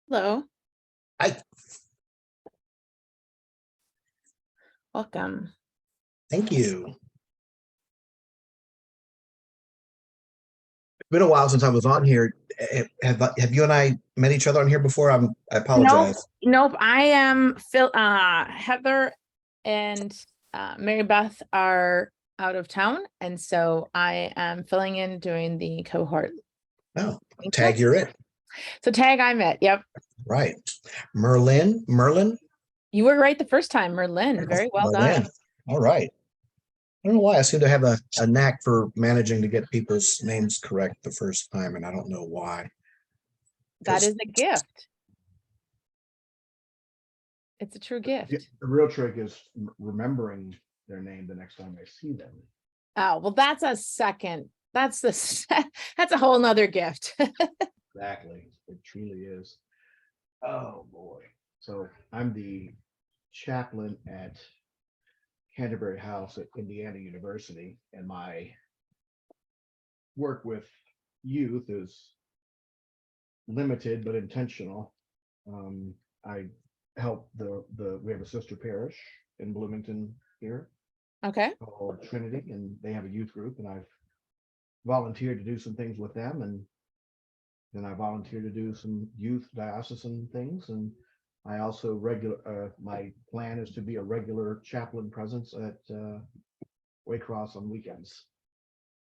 Hello, I welcome. thank you. It's been a while since I was on here. Have you and I met each other on here before? I Nope, apologize. nope. I am Phil. Heather and Mary Beth are out of town, and so I am filling in doing the cohort. Oh, tag, you're it. So tag, I'm it. Yep, Right. Merlin, you were right the first time, Merlin. Very well done. Merlin. All right. I don't know why I seem to have a knack for managing to get people's names correct the first time, and I don't know why. That is a gift. It's a true gift. The real trick is remembering their name the next time I see them. Oh, well, that's a second. That's that's a whole nother gift. Exactly. It truly is. Oh boy. So I'm the chaplain at Canterbury House at Indiana University, and my work with youth is limited but intentional. I help we have a sister parish in Bloomington here Okay. called Trinity, and they have a youth group, and I've volunteered to do some things with them, and then I volunteered to do some youth diocesan things, and I also my plan is to be a regular chaplain presence at Waycross on weekends.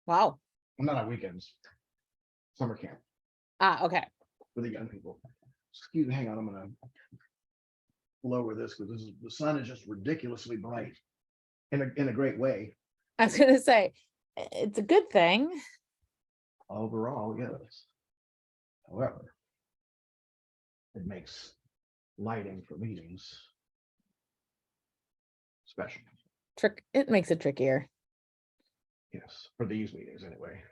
Wow. Well, not on weekends, summer camp Okay. for the young people. Excuse me, hang on, I'm gonna lower this because the sun is just ridiculously bright in a great way. I was gonna say it's a good thing. Overall, yes. However, it makes lighting for meetings special. It makes it trickier. Yes, for these meetings anyway.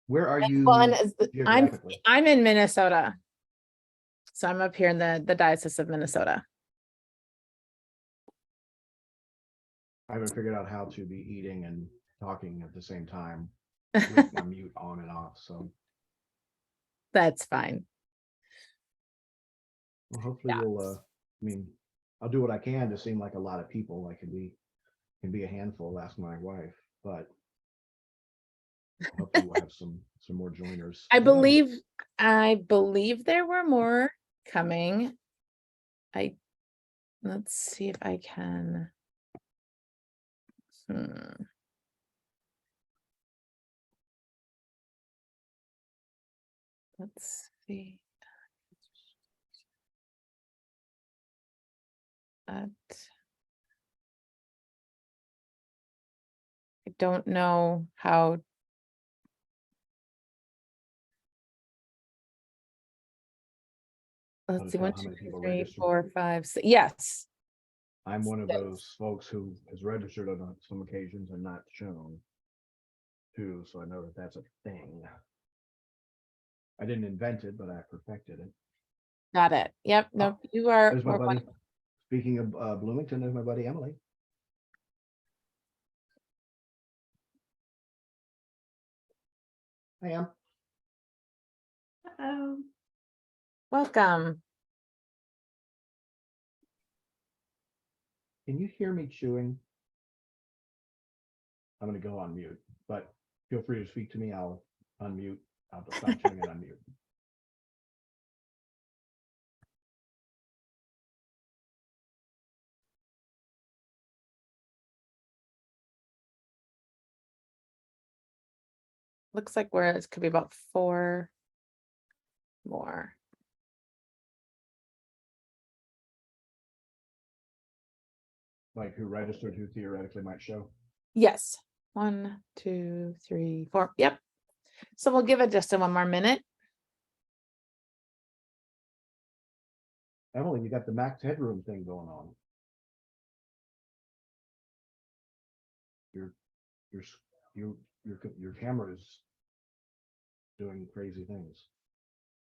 Where are you I'm geographically? I'm in Minnesota. So I'm up here in the Diocese of Minnesota. I haven't figured out how to be eating and talking at the same time with my mute on and off. So That's fine. well, hopefully Yeah. I mean, I'll do what I can to seem like a lot of people. I can be a handful, ask my wife, but hopefully we'll have some more joiners. I believe there were more coming. Let's see if I can. Let's see. I don't know how. Let's see, 1, 2, 3, 4, 5, 6. Yes. I'm one of those folks who has registered on some occasions and not shown too, so I know that that's a thing. I didn't invent it, but I perfected it. Got it. Yep. No, you are. There's my buddy. Speaking of Bloomington, there's my buddy Emily. I am. Welcome. Can you hear me chewing? I'm going to go on mute, but feel free to speak to me. I'll unmute. I'll stop chewing and unmute. Looks like it could be about 4 more. Like who registered, who theoretically might show? Yes. 1, 2, 3, 4. Yep. So we'll give it just one more minute. Emily, you got the max headroom thing going on. Your camera is doing crazy things,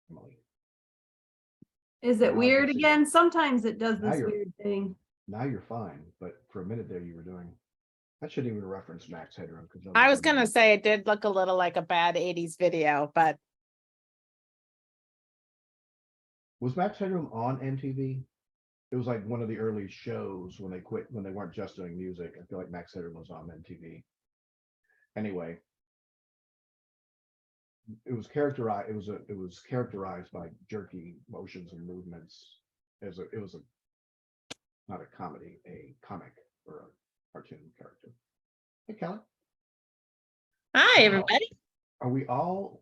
Emily. Is it weird again? Sometimes it does this weird thing. Now you're fine, but for a minute there you were doing. I shouldn't even reference max headroom because I was gonna say it did look a little like a bad 80s video, but Was Max Headroom on MTV? It was like one of the early shows when they quit, when they weren't just doing music. I feel like Max Headroom was on MTV. Anyway, it was characterized. It was characterized by jerky motions and movements. It was not a comedy, a comic or a cartoon character. Hey, Kelly. Hi, Wow. everybody. Are we all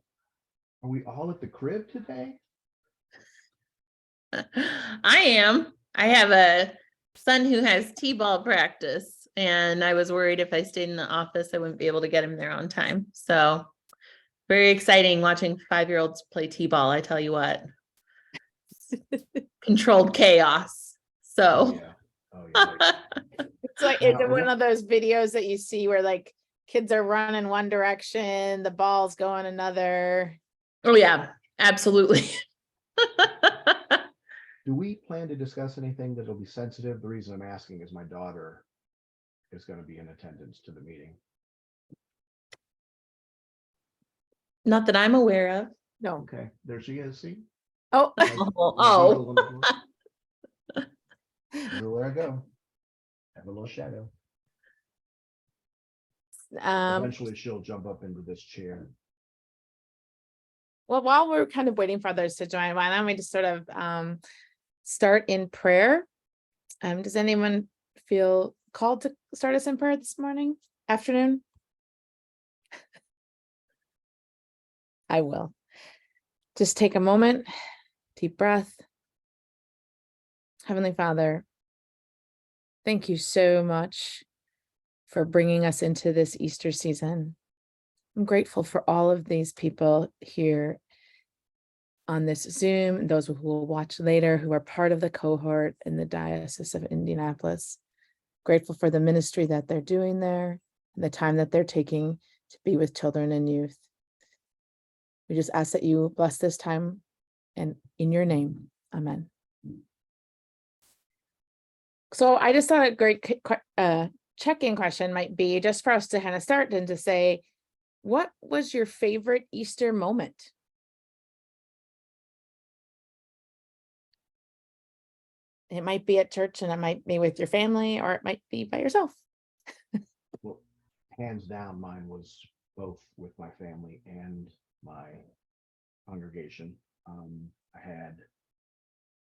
at the crib today? I am. I have a son who has t-ball practice, and I was worried if I stayed in the office, I wouldn't be able to get him there on time. So very exciting watching 5-year-olds play t-ball, I tell you what. Controlled chaos. Oh So yeah. Oh yeah. It's like, is Now, it one of those videos that you see where like kids are running one direction, the ball's going another? oh yeah, absolutely. Do we plan to discuss anything that'll be sensitive? The reason I'm asking is my daughter is going to be in attendance to the meeting. Not that I'm aware of. No. Okay, there she is. See? Oh, Like- Oh, like oh. eagle on the floor. Everywhere I go, have a little shadow. Eventually, she'll jump up into this chair. well, while we're kind of waiting for others to join, why don't we just sort of start in prayer? Does anyone feel called to start us in prayer this morning, afternoon? I will. Just take a moment, deep breath. Heavenly Father, thank you so much for bringing us into this Easter season. I'm grateful for all of these people here on this Zoom, those who will watch later, who are part of the cohort in the Diocese of Indianapolis. Grateful for the ministry that they're doing there and the time that they're taking to be with children and youth. We just ask that you bless this time, and in your name, amen. So I just thought a great check-in question might be just for us to kind of start and to say, what was your favorite Easter moment? It might be at church and it might be with your family, or it might be by yourself. Well, hands down, mine was both with my family and my congregation. I had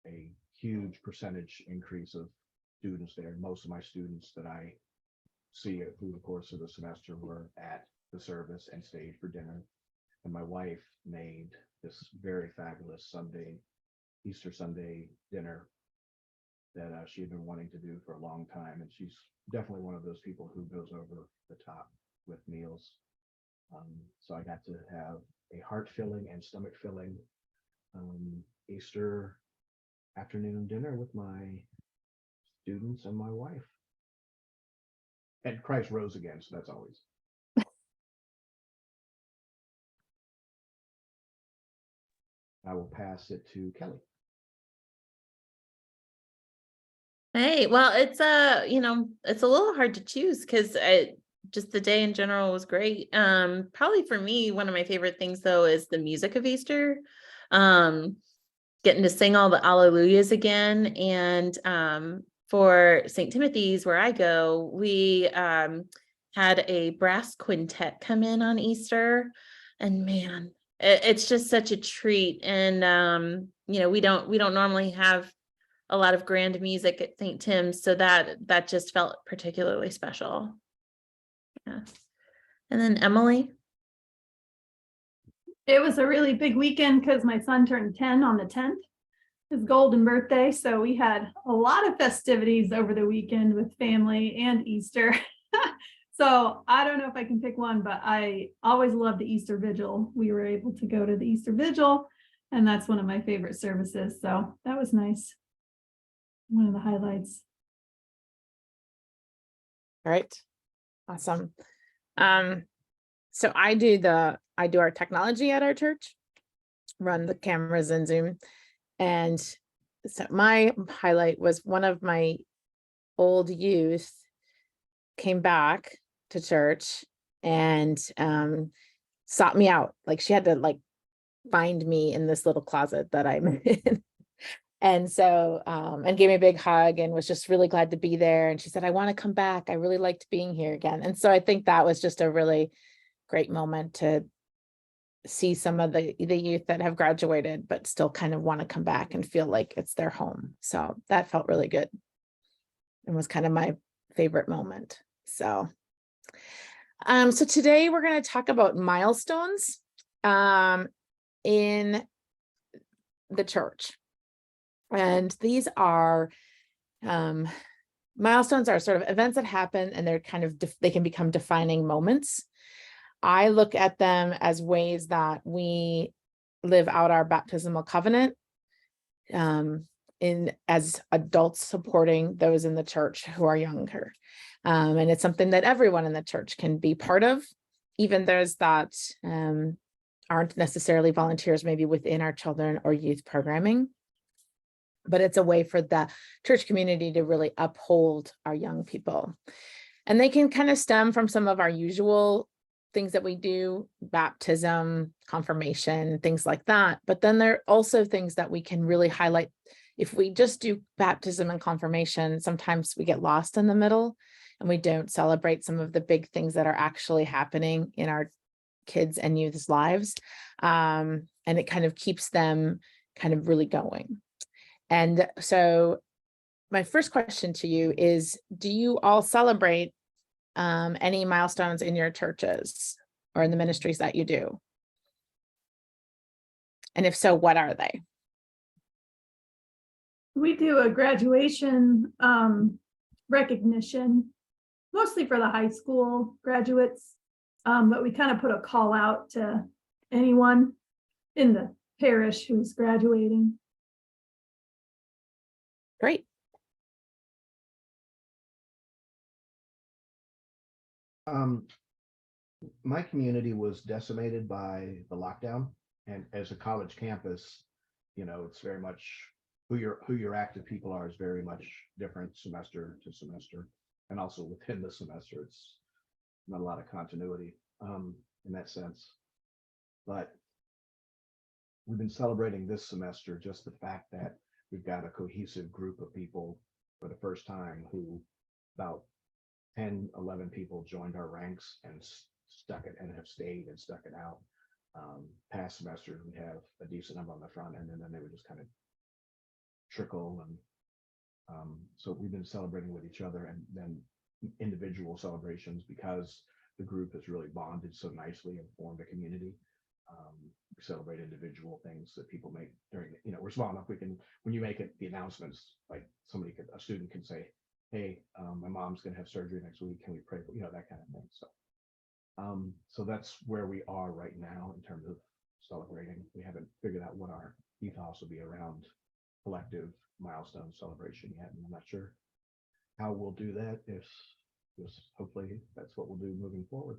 a huge percentage increase of students there. Most of my students that I see through the course of the semester were at the service and stayed for dinner. And my wife made this very fabulous Easter Sunday dinner that she had been wanting to do for a long time. And she's definitely one of those people who goes over the top with meals. So I got to have a heart-filling and stomach-filling Easter afternoon dinner with my students and my wife. And Christ rose again, so that's always. I will pass it to Kelly. Hey, well, it's it's a little hard to choose because just the day in general was great. Probably for me, one of my favorite things though is the music of Easter. Getting to sing all the Alleluias again. And for St. Timothy's, where I go, we had a brass quintet come in on Easter, and man, it's just such a treat. And we don't normally have a lot of grand music at St. Tim's, so that just felt particularly special. Yeah. And then Emily. It was a really big weekend because my son turned 10 on the 10th, his golden birthday. So we had a lot of festivities over the weekend with family and Easter. So I don't know if I can pick one, but I always loved the Easter Vigil. We were able to go to the Easter Vigil, and that's one of my favorite services. So that was nice. One of the highlights. All right. Awesome. So I do our technology at our church, run the cameras and Zoom. And so my highlight was one of my old youth came back to church and sought me out. Like she had to like find me in this little closet that I'm in. And so, and gave me a big hug and was just really glad to be there. And she said, I want to come back. I really liked being here again. And so I think that was just a really great moment to see some of the youth that have graduated, but still kind of want to come back and feel like it's their home. So that felt really good and was kind of my favorite moment. So, so today we're going to talk about milestones in the church. And these are milestones are sort of events that happen and they're kind of, they can become defining moments. I look at them as ways that we live out our baptismal covenant as adults supporting those in the church who are younger. And it's something that everyone in the church can be part of, even those that aren't necessarily volunteers, maybe within our children or youth programming. But it's a way for the church community to really uphold our young people. And they can kind of stem from some of our usual things that we do, baptism, confirmation, things like that. But then there are also things that we can really highlight. If we just do baptism and confirmation, sometimes we get lost in the middle and we don't celebrate some of the big things that are actually happening in our kids' and youth's lives. And it kind of keeps them kind of really going. And so my first question to you is, do you all celebrate any milestones in your churches or in the ministries that you do? And if so, what are they? We do a graduation recognition, mostly for the high school graduates, but we kind of put a call out to anyone in the parish who's graduating. Great. My community was decimated by the lockdown, and as a college campus, you know, it's very much who your active people are is very much different semester to semester, and also within the semester, it's not a lot of continuity in that sense. But we've been celebrating this semester just the fact that we've got a cohesive group of people for the first time who about 10, 11 people joined our ranks and stuck it and have stayed and stuck it out. Past semesters, we have a decent number on the front end, and then they would just kind of trickle. And so we've been celebrating with each other, and then individual celebrations because the group has really bonded so nicely and formed a community. We celebrate individual things that people make during, you know, we're small enough, we can, when you make it, the announcements, like a student can say, hey, my mom's gonna have surgery next week, can we pray for, you know, that kind of thing. So that's where we are right now in terms of celebrating. We haven't figured out what our ethos will be around collective milestone celebration yet, and I'm not sure how we'll do that. If hopefully that's what we'll do moving forward.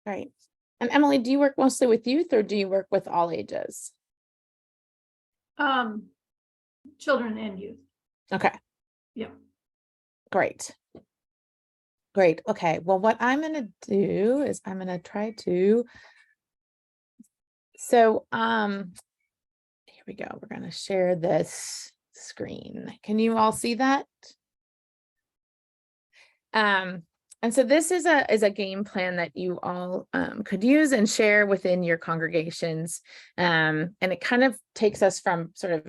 Right. And Emily, do you work mostly with youth or do you work with all ages? Children and youth. Okay. Yeah. Great. Great. Okay. Well, what I'm going to do is I'm going to try to. So, here we go. We're going to share this screen. Can you all see that? And so this is a game plan that you all could use and share within your congregations. And it kind of takes us from sort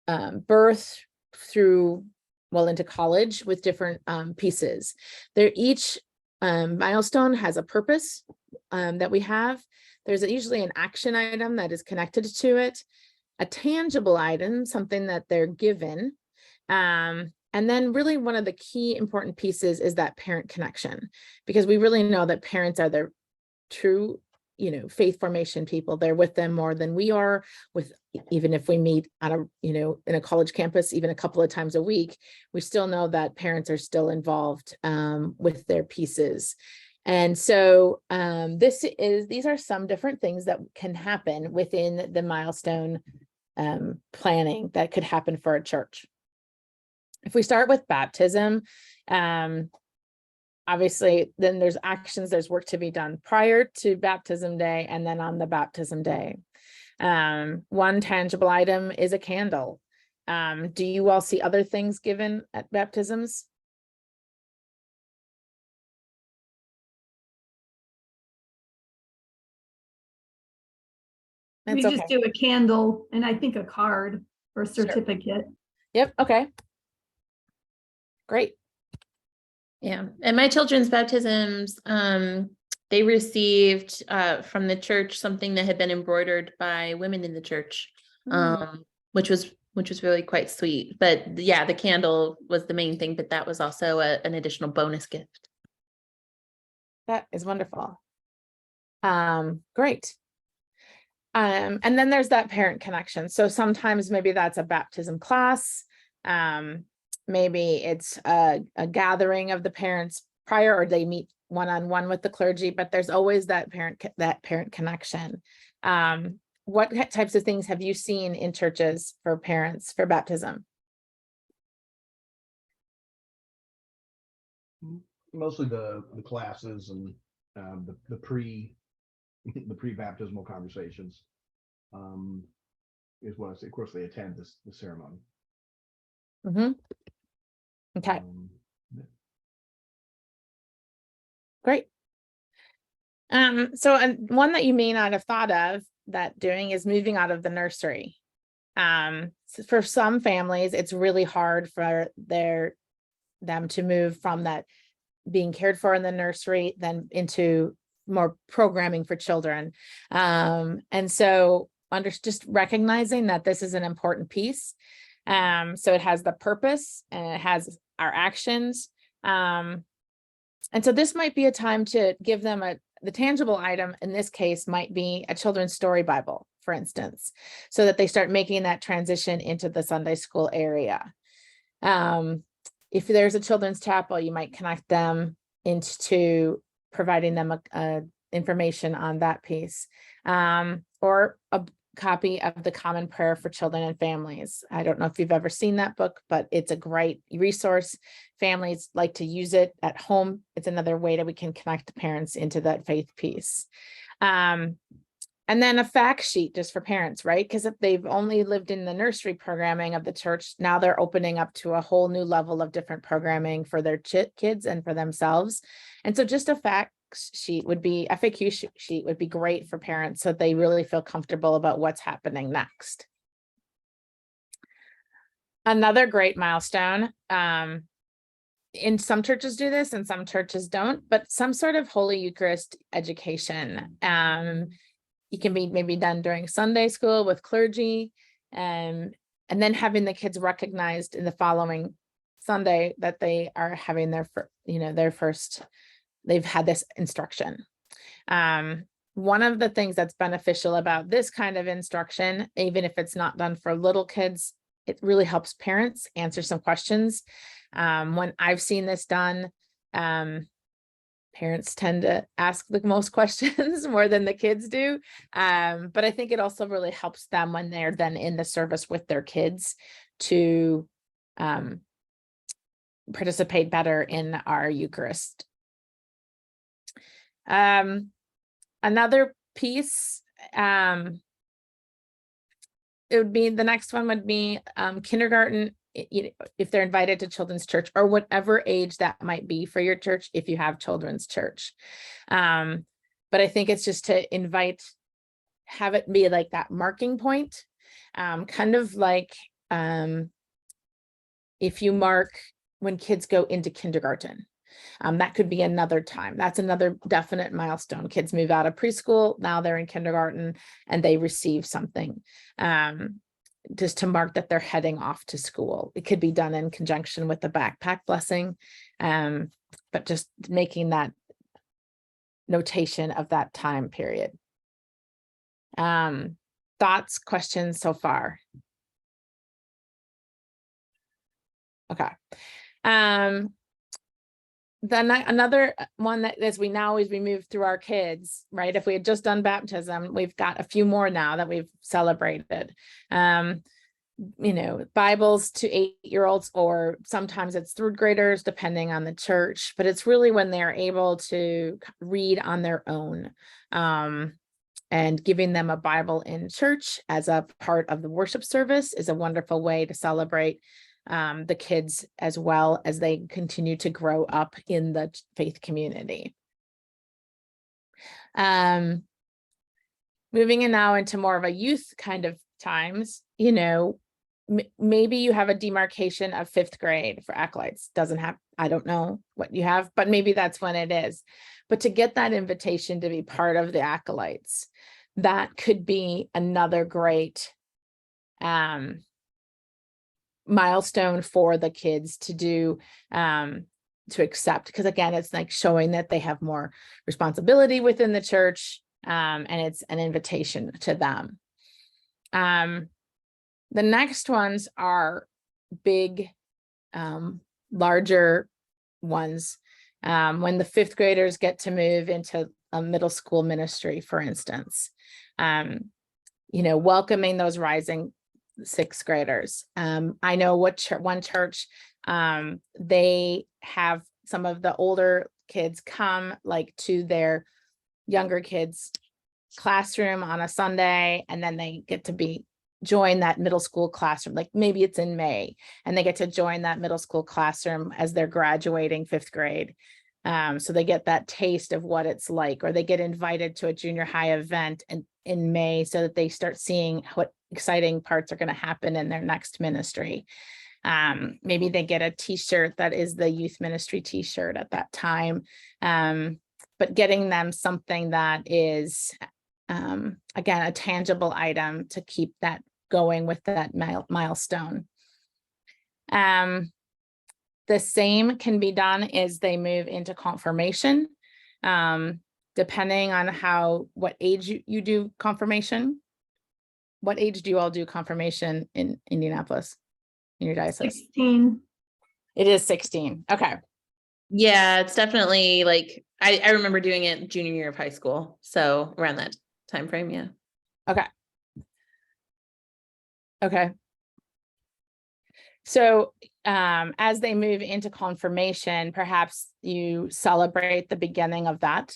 of birth through, well, into college with different pieces. They're each milestone has a purpose that we have. There's usually an action item that is connected to it, a tangible item, something that they're given. And then really one of the key important pieces is that parent connection, because we really know that parents are their true, you know, faith formation people. They're with them more than we are with, even if we meet on a, you know, in a college campus, even a couple of times a week, we still know that parents are still involved with their pieces. And so these are some different things that can happen within the milestone planning that could happen for a church. If we start with baptism, obviously, then there's actions, there's work to be done prior to baptism day and then on the baptism day. One tangible item is a candle. Do you all see other things given at baptisms? We That's just okay. do a candle and I think a card or Sure. certificate. Yep, okay. Great. Yeah, and my children's baptisms, they received from the church something that had been embroidered by women in the church, which was really quite sweet. But yeah, the candle was the main thing, but that was also an additional bonus gift. That is wonderful. Great. And then there's that parent connection. So sometimes maybe that's a baptism class. Maybe it's a gathering of the parents prior, or they meet one-on-one with the clergy, but there's always that parent connection. What types of things have you seen in churches for parents for baptism? Mostly the classes and the pre-baptismal conversations is what I say. Of course, they attend the ceremony. Mm-hmm. Okay, Yeah. great. So one that you may not have thought of that doing is moving out of the nursery. So for some families, it's really hard for them to move from that being cared for in the nursery then into more programming for children. And so just recognizing that this is an important piece. So it has the purpose and it has our actions. And so this might be a time to give them the tangible item in this case might be a children's story Bible, for instance, so that they start making that transition into the Sunday school area. If there's a children's chapel, you might connect them into providing them information on that piece, or a copy of the Common Prayer for Children and Families. I don't know if you've ever seen that book, but it's a great resource. Families like to use it at home. It's another way that we can connect parents into that faith piece. And then a fact sheet just for parents, right? Because if they've only lived in the nursery programming of the church, now they're opening up to a whole new level of different programming for their kids and for themselves. And so just a fact sheet would be, FAQ sheet would be great for parents so they really feel comfortable about what's happening next. Another great milestone, in some churches do this and some churches don't, but some sort of Holy Eucharist education. It can be maybe done during Sunday school with clergy, and then having the kids recognized in the following Sunday that they are having they've had this instruction. One of the things that's beneficial about this kind of instruction, even if it's not done for little kids, it really helps parents answer some questions. When I've seen this done, parents tend to ask the most questions more than the kids do. But I think it also really helps them when they're then in the service with their kids to participate better in our Eucharist. Another piece, it would be, the next one would be kindergarten, if they're invited to children's church or whatever age that might be for your church, if you have children's church. But I think it's just to have it be like that marking point, kind of like if you mark when kids go into kindergarten. That could be another time. That's another definite milestone. Kids move out of preschool, now they're in kindergarten and they receive something. Just to mark that they're heading off to school. It could be done in conjunction with the backpack blessing, but just making that notation of that time period. Thoughts, questions so far? Okay. Then another one that as we move through our kids, right? If we had just done baptism, we've got a few more now that we've celebrated. Bibles to 8-year-olds, or sometimes it's 3rd graders, depending on the church, but it's really when they're able to read on their own. And giving them a Bible in church as a part of the worship service is a wonderful way to celebrate the kids as well as they continue to grow up in the faith community. Moving in now into more of a youth kind of times, you know, maybe you have a demarcation of 5th grade for acolytes. Doesn't have, I don't know what you have, but maybe that's when it is. But to get that invitation to be part of the acolytes, that could be another great milestone for the kids to do, to accept, because again, it's like showing that they have more responsibility within the church, and it's an invitation to them. The next ones are big, larger ones. When the 5th graders get to move into a middle school ministry, for instance, you know, welcoming those rising 6th graders. I know one church, they have some of the older kids come like to their younger kids' classroom on a Sunday, and then they get to join that middle school classroom. Like maybe it's in May, and they get to join that middle school classroom as they're graduating 5th grade. So they get that taste of what it's like, or they get invited to a junior high event in May so that they start seeing what exciting parts are going to happen in their next ministry. Maybe they get a t-shirt that is the youth ministry t-shirt at that time. But getting them something that is, again, a tangible item to keep that going with that milestone. The same can be done as they move into confirmation, depending on what age you do confirmation. What age do you all do confirmation in Indianapolis, in your diocese? 16. It is 16. Okay. Yeah, it's definitely like, I remember doing it junior year of high school. So around that time frame, yeah. Okay. Okay. So as they move into confirmation, perhaps you celebrate the beginning of that.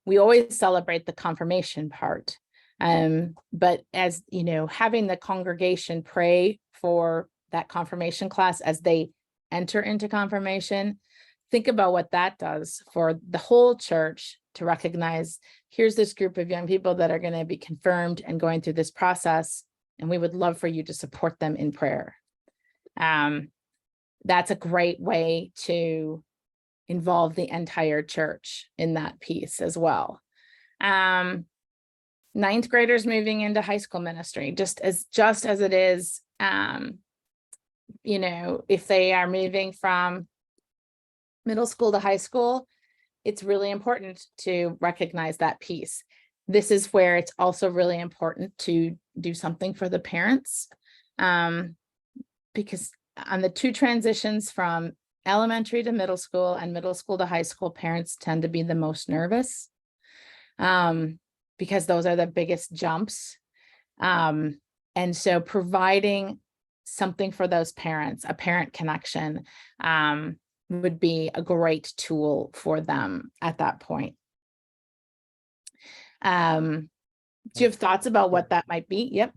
We always celebrate the confirmation part. But as you know, having the congregation pray for that confirmation class as they enter into confirmation, think about what that does for the whole church to recognize, here's this group of young people that are going to be confirmed and going through this process, and we would love for you to support them in prayer. That's a great way to involve the entire church in that piece as well. 9th graders moving into high school ministry, just as it is, you know, if they are moving from middle school to high school, it's really important to recognize that piece. This is where it's also really important to do something for the parents, because on the 2 transitions from elementary to middle school and middle school to high school, parents tend to be the most nervous, because those are the biggest jumps. And so providing something for those parents, a parent connection, would be a great tool for them at that point. Do you have thoughts about what that might be? Yep.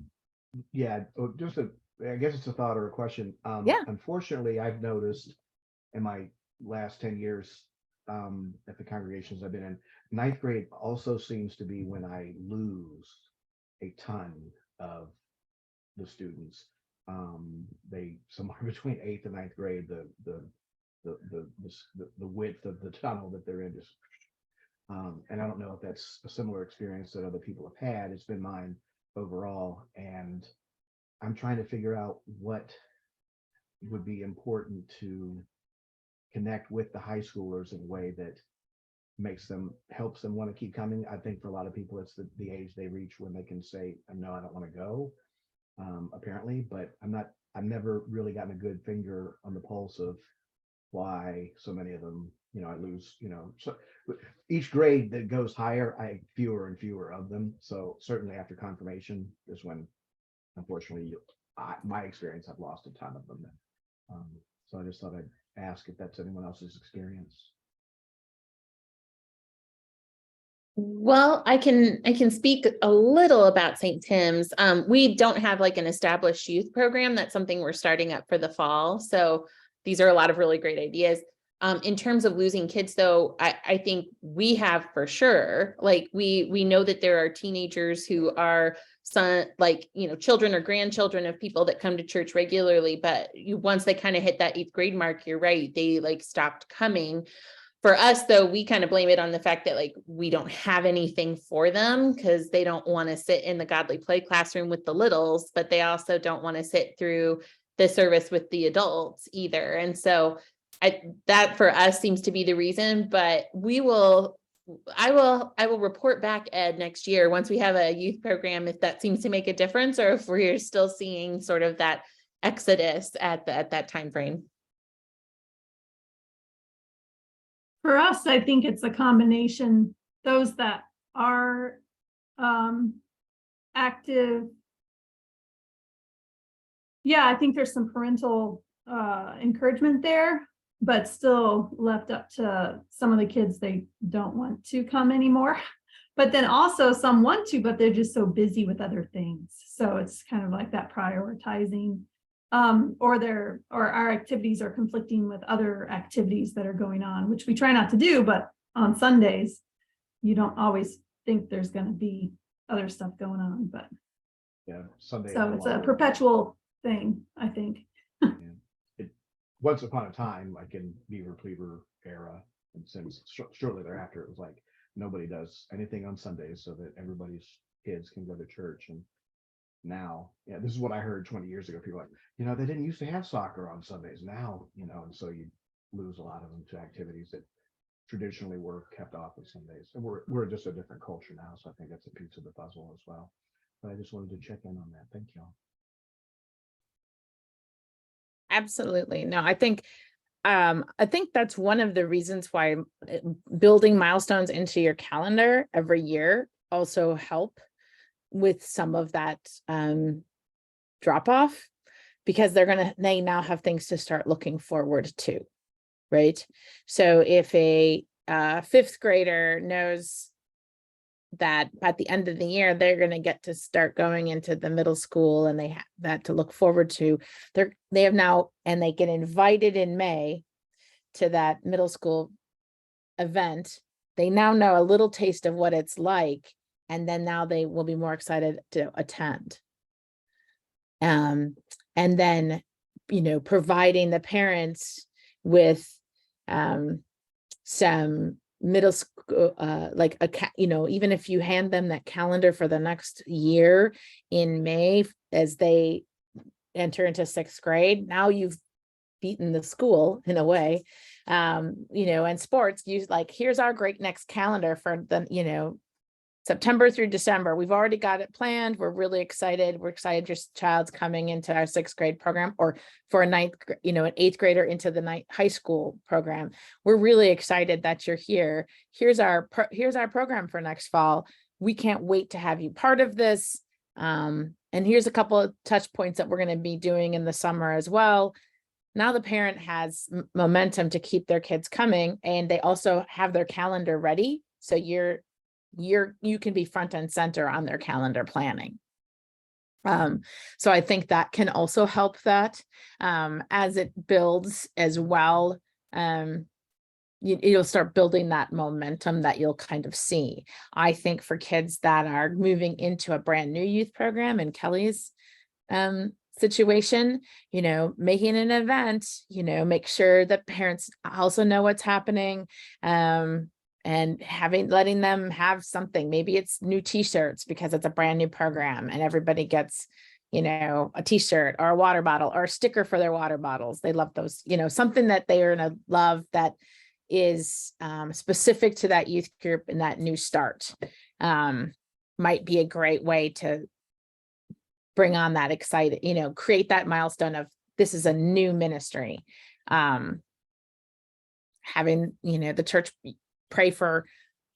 Yeah, I guess it's a thought or a question. Yeah. Unfortunately, I've noticed in my last 10 years at the congregations I've been in, 9th grade also seems to be when I lose a ton of the students. They somewhere between 8th and 9th grade, the width of the tunnel that they're in just, and I don't know if that's a similar experience that other people have had. It's been mine overall, and I'm trying to figure out what would be important to connect with the high schoolers in a way that helps them want to keep coming. I think for a lot of people, it's the age they reach when they can say, no, I don't want to go, apparently, but I've never really gotten a good finger on the pulse of why so many of them, you know, I lose, you know, so each grade that goes higher, I have fewer and fewer of them. So certainly after confirmation is when, unfortunately, my experience, I've lost a ton of them. So I just thought I'd ask if that's anyone else's experience. Well, I can speak a little about St. Tim's. We don't have like an established youth program. That's something we're starting up for the fall. So these are a lot of really great ideas. In terms of losing kids, though, I think we have for sure, like we know that there are teenagers who are children or grandchildren of people that come to church regularly, but once they kind of hit that 8th grade mark, you're right, they like stopped coming. For us, though, we kind of blame it on the fact that like we don't have anything for them because they don't want to sit in the godly play classroom with the littles, but they also don't want to sit through the service with the adults either. And so that for us seems to be the reason, but I will report back, Ed, next year once we have a youth program, if that seems to make a difference or if we're still seeing sort of that exodus at that time frame. For us, I think it's a combination, those that are active. Yeah, I think there's some parental encouragement there, but still left up to some of the kids, they don't want to come anymore. But then also some want to, but they're just so busy with other things. So it's kind of like that prioritizing. Or our activities are conflicting with other activities that are going on, which we try not to do, but on Sundays, you don't always think there's going to be other stuff going on, but Yeah, Sunday. so it's a perpetual thing, I think. Once upon a time, like in Beaver Cleaver era, and since shortly thereafter, it was like nobody does anything on Sundays so that everybody's kids can go to church. And now, yeah, this is what I heard 20 years ago. People like, they didn't used to have soccer on Sundays. Now, and so you lose a lot of them to activities that traditionally were kept off of Sundays. And we're just a different culture now. So I think that's a piece of the puzzle as well. But I just wanted to check in on that. Thank you all. Absolutely. No, I think that's one of the reasons why building milestones into your calendar every year also help with some of that drop off, because they now have things to start looking forward to, right? So if a 5th grader knows that at the end of the year they're going to get to start going into the middle school and they have that to look forward to, they have now, and they get invited in May to that middle school event, they now know a little taste of what it's like, and then now they will be more excited to attend. And then, providing the parents with some middle school, even if you hand them that calendar for the next year in May as they enter into 6th grade, now you've beaten the school in a way. And sports, here's our great next calendar for the, September through December. We've already got it planned. We're really excited. We're excited your child's coming into our 6th grade program, or for an 8th grader into the high school program. We're really excited that you're here. Here's our program for next fall. We can't wait to have you part of this. And here's a couple of touch points that we're going to be doing in the summer as well. Now the parent has momentum to keep their kids coming, and they also have their calendar ready. So you can be front and center on their calendar planning. So I think that can also help that as it builds as well. You'll start building that momentum that you'll kind of see. I think for kids that are moving into a brand new youth program in Kelly's situation, making an event, make sure that parents also know what's happening. And letting them have something. Maybe it's new t-shirts because it's a brand new program and everybody gets, a t-shirt or a water bottle or a sticker for their water bottles. They love those, something that they are going to love that is specific to that youth group and that new start. Might be a great way to bring on that excited, create that milestone of this is a new ministry. Having, the church pray for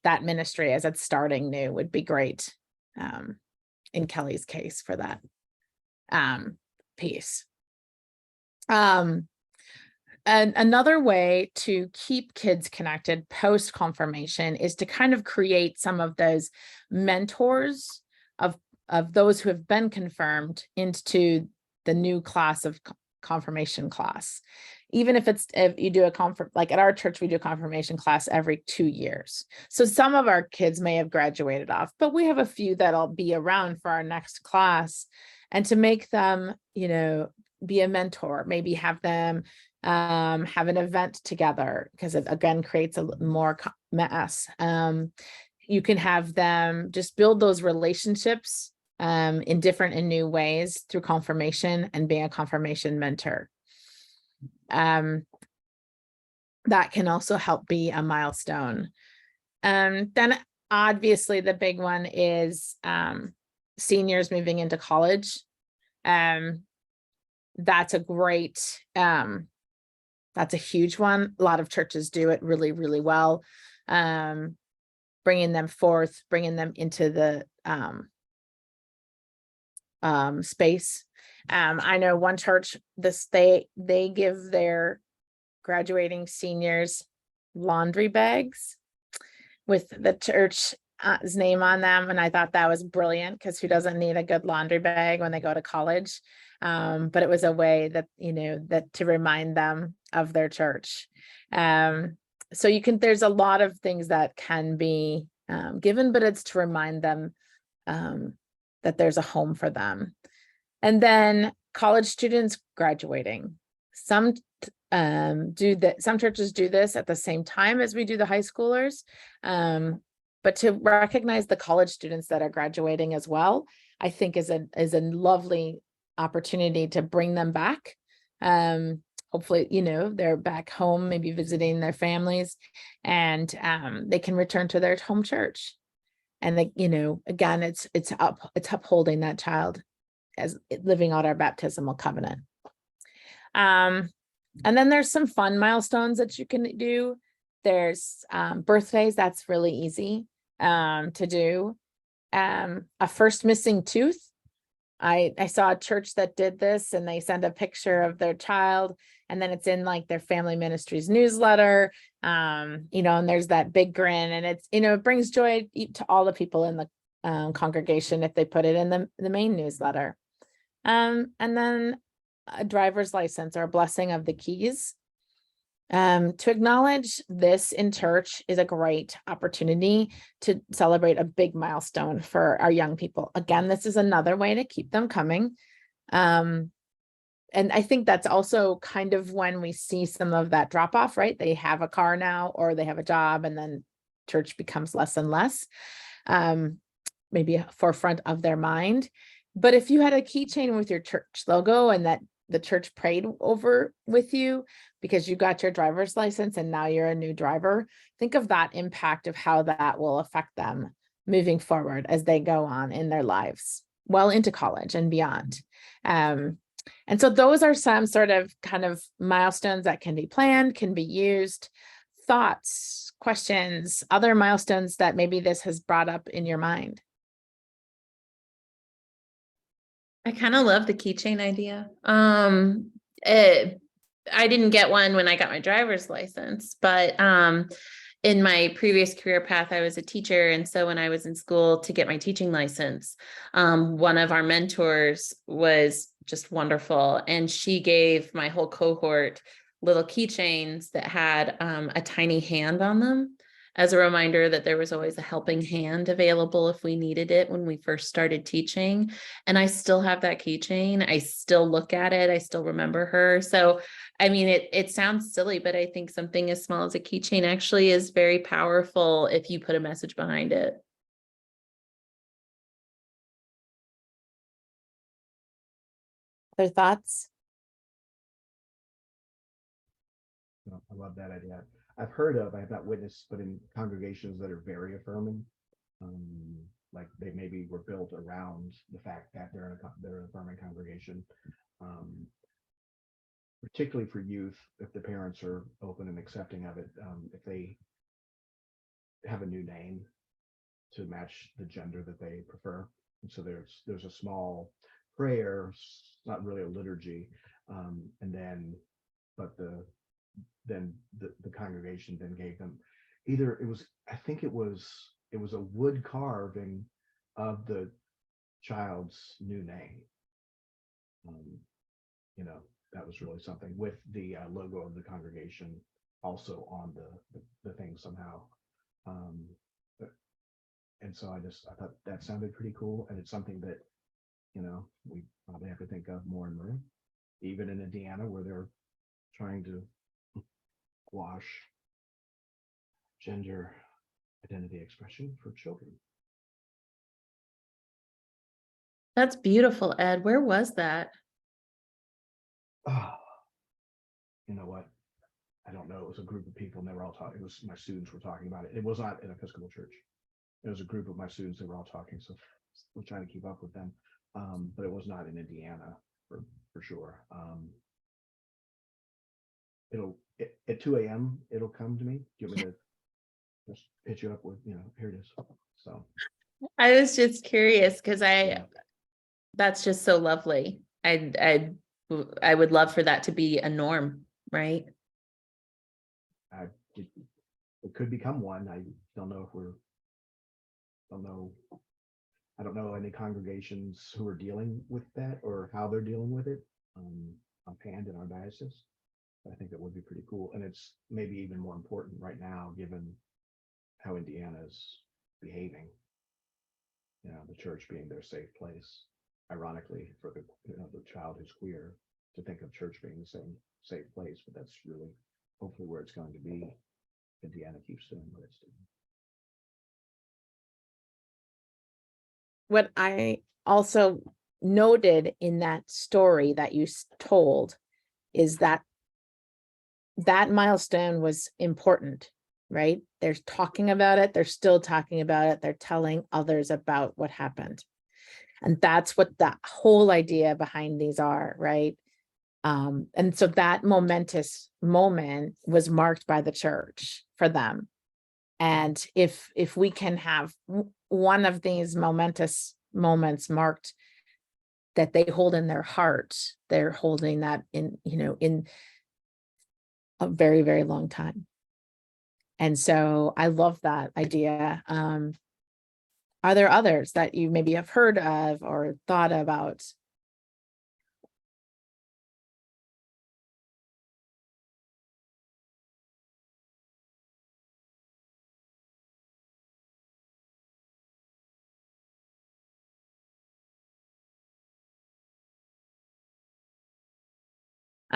that ministry as it's starting new would be great in Kelly's case for that piece. And another way to keep kids connected post confirmation is to kind of create some of those mentors of those who have been confirmed into the new class of confirmation class. Even if you do like at our church, we do a confirmation class every 2 years. So some of our kids may have graduated off, but we have a few that'll be around for our next class. And to make them, be a mentor, maybe have them have an event together, because it again creates a more mass. You can have them just build those relationships in different and new ways through confirmation and being a confirmation mentor. That can also help be a milestone. Then obviously the big one is seniors moving into college. That's a great, that's a huge one. A lot of churches do it really, really well. Bringing them forth, bringing them into the space. I know one church, they give their graduating seniors laundry bags with the church's name on them. And I thought that was brilliant, because who doesn't need a good laundry bag when they go to college? But it was a way that, that to remind them of their church. So there's a lot of things that can be given, but it's to remind them that there's a home for them. And then college students graduating. Some churches do this at the same time as we do the high schoolers. But to recognize the college students that are graduating as well, I think is a lovely opportunity to bring them back. Hopefully, they're back home, maybe visiting their families, and they can return to their home church. And again, it's upholding that child as living out our baptismal covenant. And then there's some fun milestones that you can do. There's birthdays. That's really easy to do. A first missing tooth. I saw a church that did this, and they send a picture of their child, and then it's in like their family ministries newsletter, and there's that big grin, and it's, it brings joy to all the people in the congregation if they put it in the main newsletter. And then a driver's license or a blessing of the keys. To acknowledge this in church is a great opportunity to celebrate a big milestone for our young people. Again, this is another way to keep them coming. And I think that's also kind of when we see some of that drop off, right? They have a car now, or they have a job, and then church becomes less and less, maybe a forefront of their mind. But if you had a keychain with your church logo, and that the church prayed over with you because you got your driver's license and now you're a new driver, think of that impact of how that will affect them moving forward as they go on in their lives, well into college and beyond. And so those are some sort of kind of milestones that can be planned, can be used. Thoughts, questions, other milestones that maybe this has brought up in your mind? I kind of love the keychain idea. I didn't get one when I got my driver's license, but in my previous career path, I was a teacher. And so when I was in school to get my teaching license, one of our mentors was just wonderful. And she gave my whole cohort little keychains that had a tiny hand on them, as a reminder that there was always a helping hand available if we needed it when we first started teaching. And I still have that keychain. I still look at it. I still remember her. So, I mean, it sounds silly, but I think something as small as a keychain actually is very powerful if you put a message behind it. Other thoughts? I love that idea. I have not witnessed, but in congregations that are very affirming, like they maybe were built around the fact that they're an affirming congregation, particularly for youth, if the parents are open and accepting of it, if they have a new name to match the gender that they prefer. And so there's a small prayer, not really a liturgy, but the then the congregation then gave them either I think it was a wood carving of the child's new name. You know, that was really something, with the logo of the congregation also on the thing somehow. And so I thought that sounded pretty cool, and it's something that, you know, we probably have to think of more and more, even in Indiana, where they're trying to quash gender identity expression for children. That's beautiful, Ed. Where was that? Oh, you know what? I don't know. It was a group of people, and they were all talking. It was my students were talking about it. It was not an Episcopal church. It was a group of my students that were all talking. So we're trying to keep up with them. But it was not in Indiana for sure. At 2 a.m. it'll come to me. Do you want me to just hit you up with, you know, here it is. So I was just curious because that's just so lovely. I would love for that to be a norm, right? it could become one. I don't know if I don't know any congregations who are dealing with that or how they're dealing with it offhand in our diocese. I think that would be pretty cool, and it's maybe even more important right now given how Indiana's behaving. You know, the church being their safe place. Ironically, for the child who's queer, to think of church being the same safe place, but that's really hopefully where it's going to be. Indiana keeps doing what it's doing. What I also noted in that story that you told is that milestone was important, right? They're talking about it. They're still talking about it. They're telling others about what happened. And that's what the whole idea behind these are, right? And so that momentous moment was marked by the church for them. And if we can have one of these momentous moments marked that they hold in their heart, they're holding that in, in a very, very long time. And so I love that idea. Are there others that you maybe have heard of or thought about?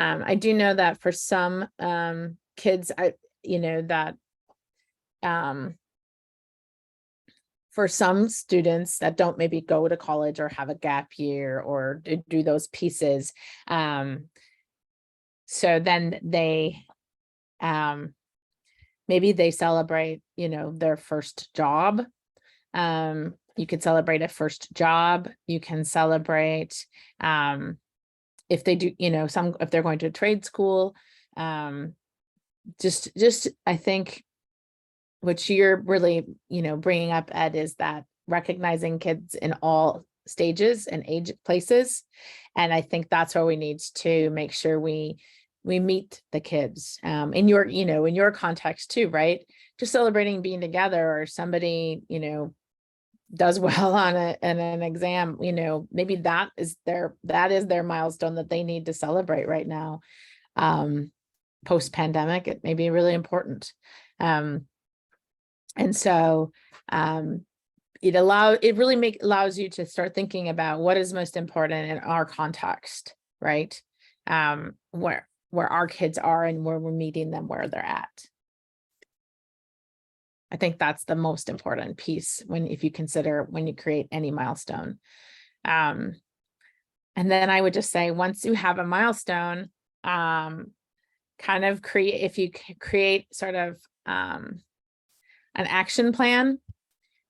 I do know that for some kids, for some students that don't maybe go to college or have a gap year or do those pieces, so then they maybe they celebrate, their first job. You could celebrate a first job. You can celebrate if they do, if they're going to trade school. Just I think what you're really, bringing up, Ed, is that recognizing kids in all stages and age places. And I think that's where we need to make sure we meet the kids in your, in your context too, right? Just celebrating being together, or somebody, does well on an exam, maybe that is their milestone that they need to celebrate right now. Post-pandemic, it may be really important. And so it allows you to start thinking about what is most important in our context, right? Where our kids are and where we're meeting them where they're at. I think that's the most important piece if you consider when you create any milestone. And then I would just say, once you have a milestone, kind of create sort of an action plan,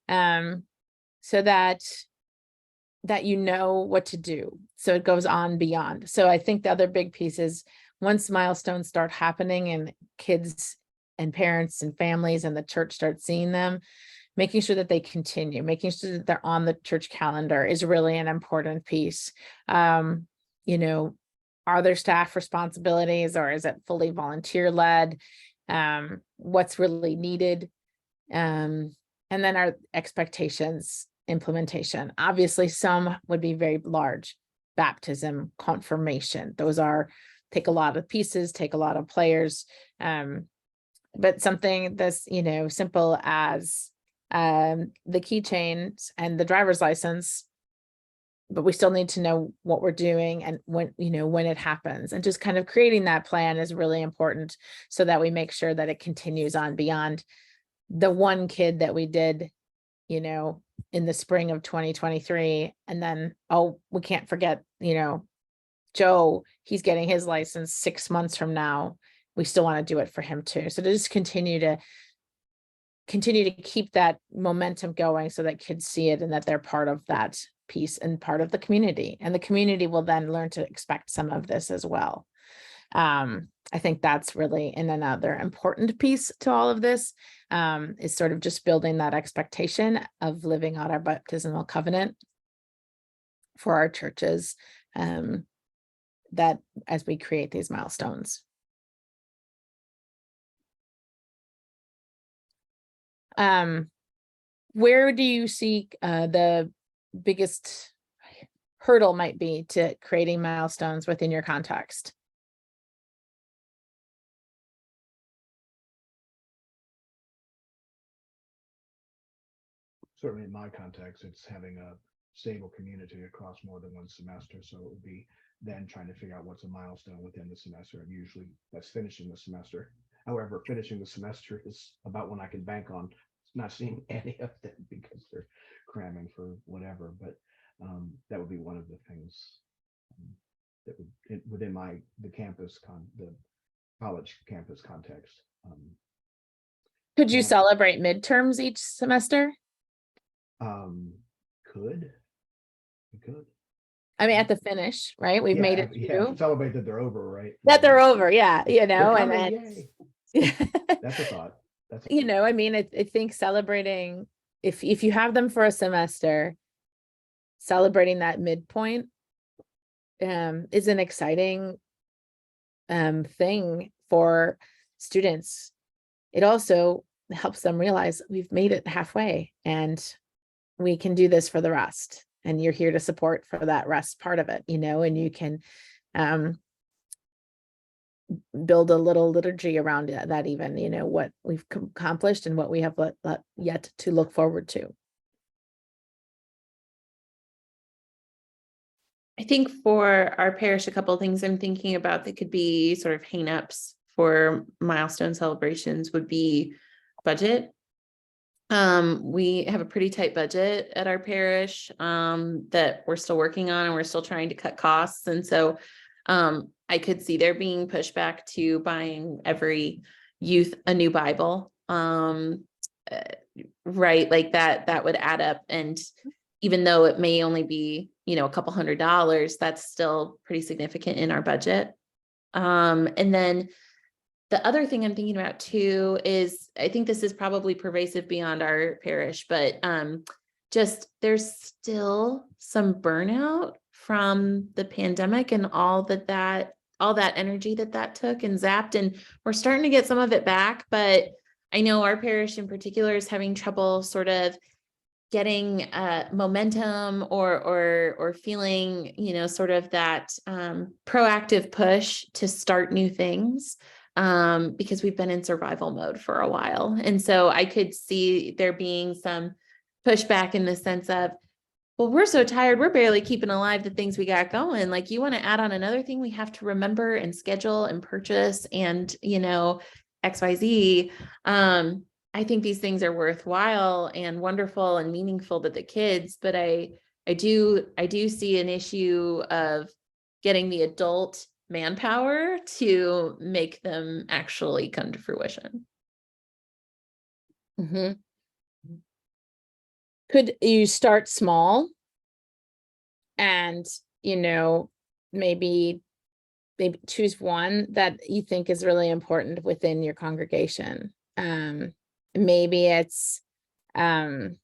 so that you know what to do. So it goes on beyond. So I think the other big piece is, once milestones start happening and kids and parents and families and the church start seeing them, making sure that they continue, making sure that they're on the church calendar is really an important piece. Our are there staff responsibilities or is it fully volunteer led? What's really needed? And then our expectations implementation. Obviously, some would be very large. Baptism, confirmation, those take a lot of pieces, take a lot of players. But something that's, simple as the keychains and the driver's license, but we still need to know what we're doing and when it happens, and just kind of creating that plan is really important so that we make sure that it continues on beyond the one kid that we did, in the spring of 2023. And then, we can't forget, Joe, he's getting his license 6 months from now. We still want to do it for him too. So to just continue to keep that momentum going so that kids see it and that they're part of that piece and part of the community. And the community will then learn to expect some of this as well. I think that's really another important piece to all of this, is sort of just building that expectation of living out our baptismal covenant for our churches, that as we create these milestones. Where do you see the biggest hurdle might be to creating milestones within your context? Certainly in my context, it's having a stable community across more than one semester. So it would be then trying to figure out what's a milestone within the semester. And usually that's finishing the semester. However, finishing the semester is about when I can bank on not seeing any of them because they're cramming for whatever. But that would be one of the things that would within the college campus context. Could you Yeah. celebrate midterms each semester? We could. I mean, at the finish, right? We've made it Yeah, through. celebrate that they're over, right? That they're over, yeah, They're and coming, then yay. That's a thought. I mean, I think celebrating, if you have them for a semester, celebrating that midpoint is an exciting thing for students. It also helps them realize we've made it halfway and we can do this for the rest. And you're here to support for that rest part of it, and you can build a little liturgy around that, even, what we've accomplished and what we have yet to look forward to. I think for our parish, a couple of things I'm thinking about that could be sort of hangups for milestone celebrations would be budget. We have a pretty tight budget at our parish that we're still working on, and we're still trying to cut costs. And so I could see there being pushback to buying every youth a new Bible. Right, like that would add up. And even though it may only be, a couple $100, that's still pretty significant in our budget. And then the other thing I'm thinking about too is, I think this is probably pervasive beyond our parish, but just there's still some burnout from the pandemic and all that energy that took and zapped, and we're starting to get some of it back. But I know our parish in particular is having trouble sort of getting momentum or feeling, sort of that proactive push to start new things. Because we've been in survival mode for a while. And so I could see there being some pushback in the sense of, well, we're so tired, we're barely keeping alive the things we got going. Like, you want to add on another thing we have to remember and schedule and purchase and, XYZ. I think these things are worthwhile and wonderful and meaningful to the kids, but I do see an issue of getting the adult manpower to make them actually come to fruition. Mm-hmm. Could you start small and, maybe choose one that you think is really important within your congregation? Maybe it's, if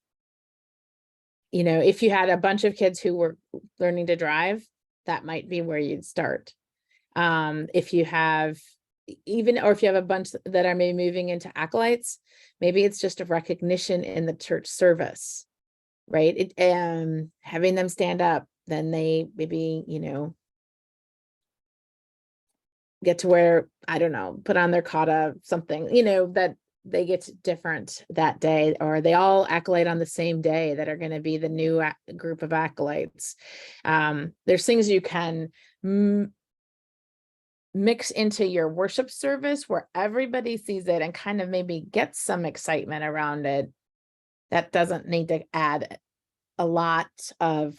you had a bunch of kids who were learning to drive, that might be where you'd start. If you have or if you have a bunch that are maybe moving into acolytes, maybe it's just a recognition in the church service, right? Having them stand up, then they maybe, get to wear, I don't know, put on their kata, something, that they get different that day, or they all acolyte on the same day that are going to be the new group of acolytes. There's things you can mix into your worship service where everybody sees it and kind of maybe gets some excitement around it. That doesn't need to add a lot of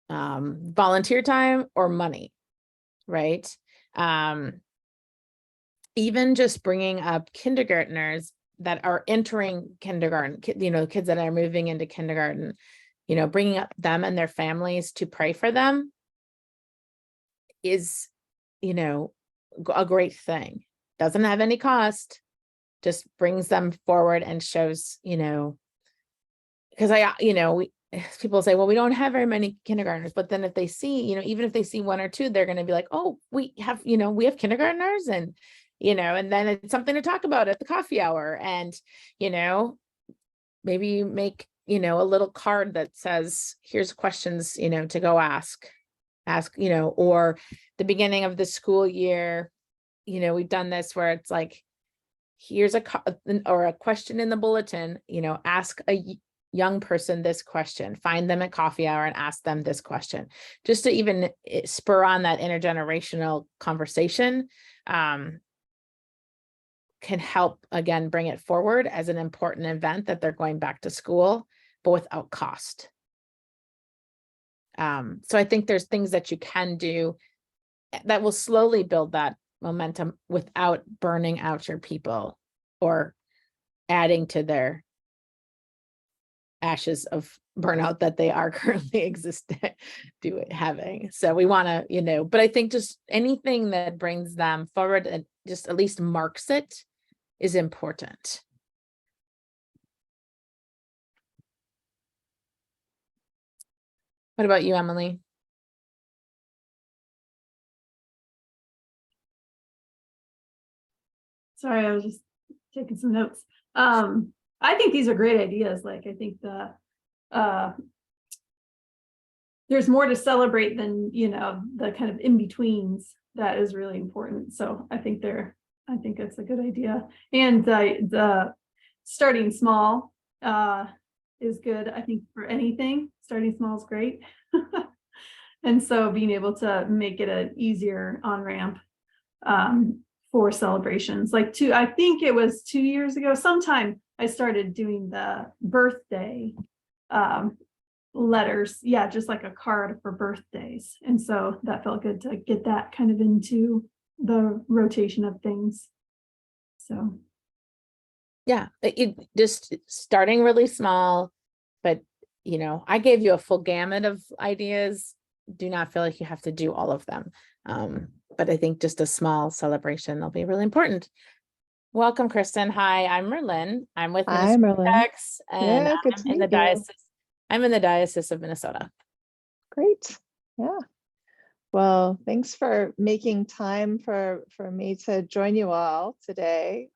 volunteer time or money, right? Even just bringing up kindergartners that are entering kindergarten, kids that are moving into kindergarten, bringing up them and their families to pray for them is, a great thing. Doesn't have any cost, just brings them forward and shows, because people say, well, we don't have very many kindergartners, but then if they see, even if they see one or two, they're going to be like, oh, we have kindergartners, and, and then it's something to talk about at the coffee hour. And, maybe you make, a little card that says, here's questions, to go ask, or the beginning of the school year, we've done this where it's like, here's a question in the bulletin, ask a young person this question, find them at coffee hour and ask them this question, just to even spur on that intergenerational conversation. Can help, again, bring it forward as an important event that they're going back to school, but without cost. So I think there's things that you can do that will slowly build that momentum without burning out your people or adding to their ashes of burnout that they are currently having. So we want to, but I think just anything that brings them forward and just at least marks it is important. What about you, Emily? Sorry, I was just taking some notes. I think these are great ideas. Like, I think there's more to celebrate than, the kind of in-betweens. That is really important. So I think it's a good idea. And the starting small is good. I think for anything, starting small is great. And so being able to make it an easier on-ramp for celebrations. Like I think it was 2 years ago, sometime I started doing the birthday letters. Yeah, just like a card for birthdays. And so that felt good to get that kind of into the rotation of things. So. Yeah, it just starting really small, but I gave you a full gamut of ideas. Do not feel like you have to do all of them. But I think just a small celebration will be really important. Welcome, Kristen. Hi, I'm Merlin. I'm with Hi, Merlin. X, and Yeah, good to I'm in the meet you. diocese. I'm in the Diocese of Minnesota. Great. Yeah. Well, thanks for making time for me to join you all today.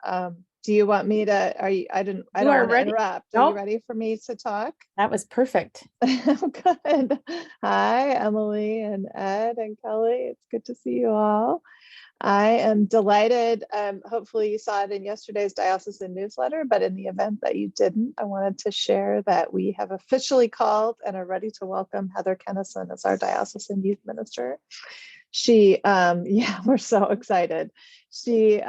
Do you want me to, I don't want to interrupt. Are you ready for me to talk? That was perfect. Good. Hi, Emily and Ed and Kelly. It's good to see you all. I am delighted. Hopefully you saw it in yesterday's diocesan newsletter, but in the event that you didn't, I wanted to share that we have officially called and are ready to welcome Heather Kennison as our diocesan youth minister. She, we're so excited. She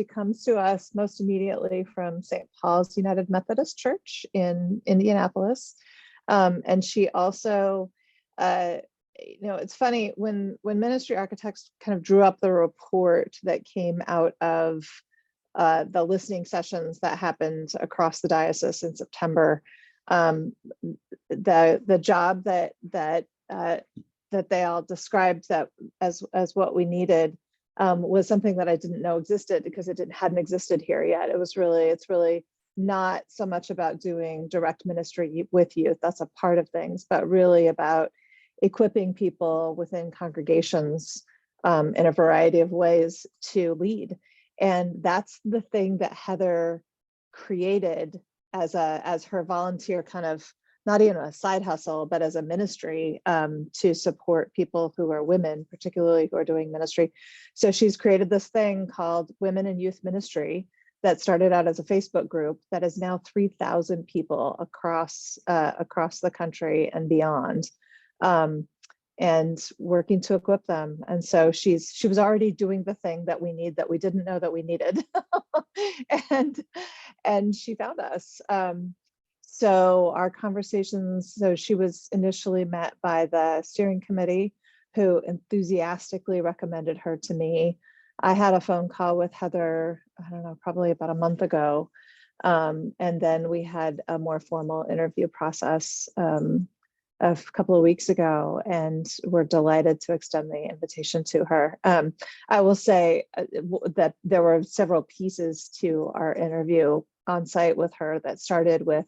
comes to us most immediately from St. Paul's United Methodist Church in Indianapolis. And she also, it's funny when Ministry Architects kind of drew up the report that came out of the listening sessions that happened across the diocese in September. The job that they all described that as what we needed was something that I didn't know existed because it hadn't existed here yet. It's really not so much about doing direct ministry with youth. That's a part of things, but really about equipping people within congregations in a variety of ways to lead. And that's the thing that Heather created as her volunteer kind of, not even a side hustle, but as a ministry to support people who are women, particularly who are doing ministry. So she's created this thing called Women in Youth Ministry that started out as a Facebook group that is now 3,000 people across the country and beyond, and working to equip them. And so she was already doing the thing that we didn't know that we needed, and she found us. So our conversations, so she was initially met by the steering committee, who enthusiastically recommended her to me. I had a phone call with Heather, I don't know, probably about a month ago. And then we had a more formal interview process a couple of weeks ago, and we're delighted to extend the invitation to her. I will say that there were several pieces to our interview on site with her that started with